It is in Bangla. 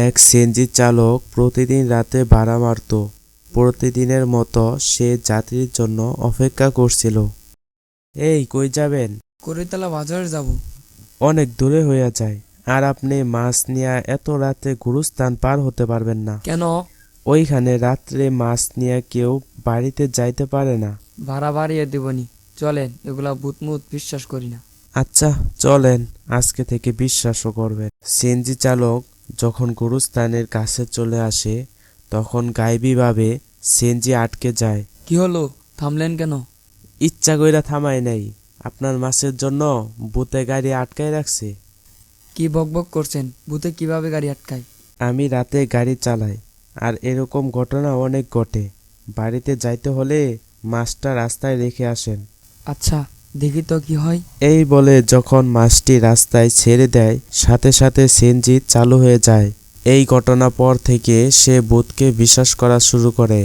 এক সিএনজি চালক প্রতিদিন রাতে ভাড়া মারত। প্রতিদিনের মতো সে যাত্রীর জন্য অপেক্ষা করছিল। এই কই যাবেন? করিতলা বাজারে যাব। অনেক দূরে হইয়া যায়, আর আপনি মাছ নিয়ে এত রাতে গুরুস্থান পার হতে পারবেন না। কেন? ওইখানে রাত্রে মাছ নিয়ে কেউ বাড়িতে যাইতে পারে না। ভাড়া বাড়িয়ে দেবনি, চলেন। এগুলা ভূতমুত বিশ্বাস করি না। আচ্ছা চলেন, আজকে থেকে বিশ্বাসও করবেন। সিএনজি চালক যখন গুরুস্থানের কাছে চলে আসে তখন গায়েবীভাবে সিএনজি আটকে যায়। কি হলো, থামলেন কেন? ইচ্ছা কইরা থামাই নাই, আপনার মাছের জন্য ভূতে গাড়ি আটকায় রাখছে। কি বকবক করছেন? ভূতে কিভাবে গাড়ি আটকায়? আমি রাতে গাড়ি চালাই, আর এরকম ঘটনা অনেক ঘটে। বাড়িতে যাইতে হলে মাছটা রাস্তায় রেখে আসেন। আচ্ছা, দেখি তো কি হয়। এই বলে যখন মাছটি রাস্তায় ছেড়ে দেয় সাথে সাথে সিএনজি চালু হয়ে যায়। এই ঘটনা পর থেকে সে ভূতকে বিশ্বাস করা শুরু করে।